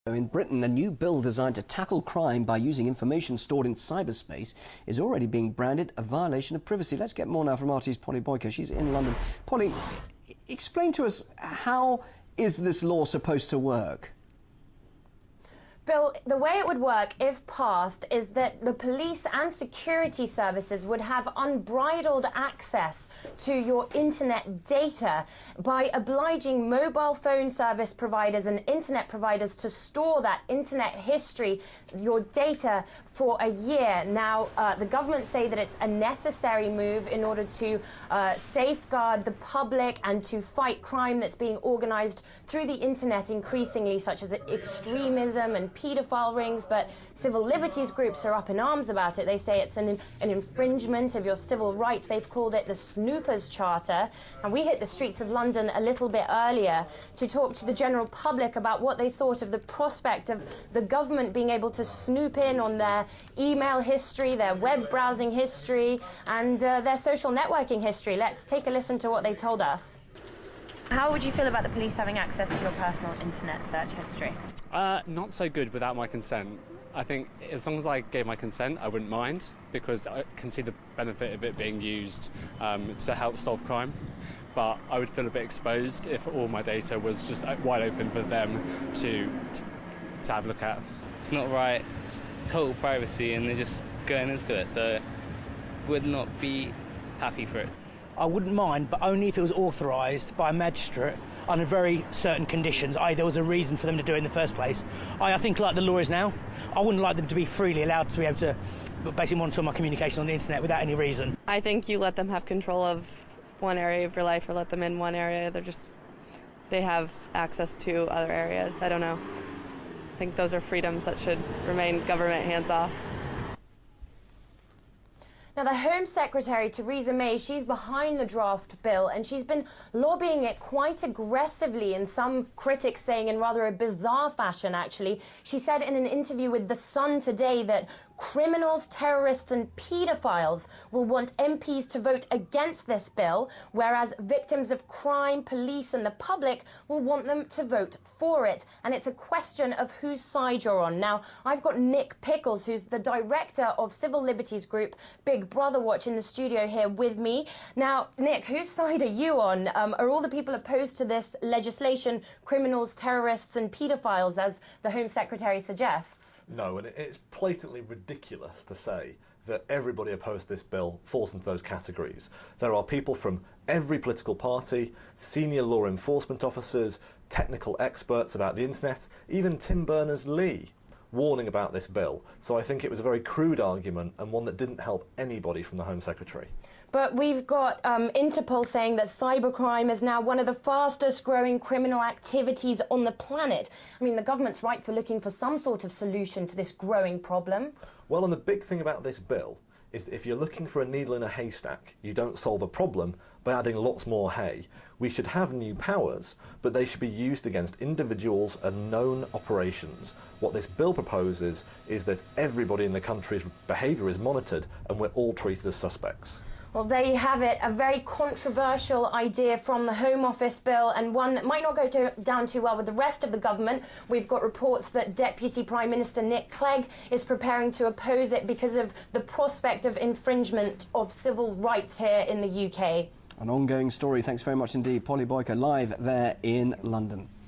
In Britain, a new bill designed to tackle crime by using information stored in cyberspace is already being branded a violation of privacy. Let's get more now from RT's Polly Boyko. She's in London. Polly, explain to us, how is this law supposed to work? Bill, the way it would work, if passed, is that the police and security services would have unbridled access to your internet data by obliging mobile phone service providers and internet providers to store that internet history, your data, for a year. Now, the government say that it's a necessary move in order to safeguard the public and to fight crime that's being organised through the internet increasingly, such as extremism and paedophile rings, but civil liberties groups are up in arms about it. They say it's an infringement of your civil rights. They've called it the Snoopers Charter. And we hit the streets of London a little bit earlier to talk to the general public about what they thought of the prospect of the government being able to snoop in on their email history, their web browsing history, and their social networking history. Let's take a listen to what they told us. How would you feel about the police having access to your personal internet search history? Not so good without my consent. I think as long as I gave my consent, I wouldn't mind, because I can see the benefit of it being used to help solve crime. But I would feel a bit exposed if all my data was just wide open for them to have a look at. It's not right. It's total privacy, and they're just going into it, so would not be happy for it. I wouldn't mind, but only if it was authorised by a magistrate under very certain conditions, i.e. there was a reason for them to do it in the first place. I think like the law is now, I wouldn't like them to be freely allowed to be able to basically monitor my communication on the internet without any reason. I think you let them have control of one area of your life, or let them in one area. They have access to other areas. I don't know. I think those are freedoms that should remain government hands-off. Now, the Home Secretary, Theresa May, she's behind the draft bill, and she's been lobbying it quite aggressively, and some critics saying in rather a bizarre fashion, actually. She said in an interview with The Sun today that criminals, terrorists and paedophiles will want MPs to vote against this bill, whereas victims of crime, police and the public will want them to vote for it. And it's a question of whose side you're on. Now, I've got Nick Pickles, who's the director of civil liberties group Big Brother Watch, in the studio here with me. Now, Nick, whose side are you on? Are all the people opposed to this legislation criminals, terrorists and paedophiles, as the Home Secretary suggests? No, and it's blatantly ridiculous to say that everybody opposed to this bill falls into those categories. There are people from every political party, senior law enforcement officers, technical experts about the internet, even Tim Berners-Lee warning about this bill. So I think it was a very crude argument, and one that didn't help anybody from the Home Secretary. But we've got Interpol saying that cybercrime is now one of the fastest growing criminal activities on the planet. I mean, the government's right for looking for some sort of solution to this growing problem. Well, and the big thing about this bill is that if you're looking for a needle in a haystack, you don't solve a problem by adding lots more hay. We should have new powers, but they should be used against individuals and known operations. What this bill proposes is that everybody in the country's behaviour is monitored, and we're all treated as suspects. Well, there you have it, a very controversial idea from the Home Office bill, and one that might not go down too well with the rest of the government. We've got reports that Deputy Prime Minister Nick Clegg is preparing to oppose it because of the prospect of infringement of civil rights here in the UK. An ongoing story. Thanks very much indeed. Polly Boyko live there in London.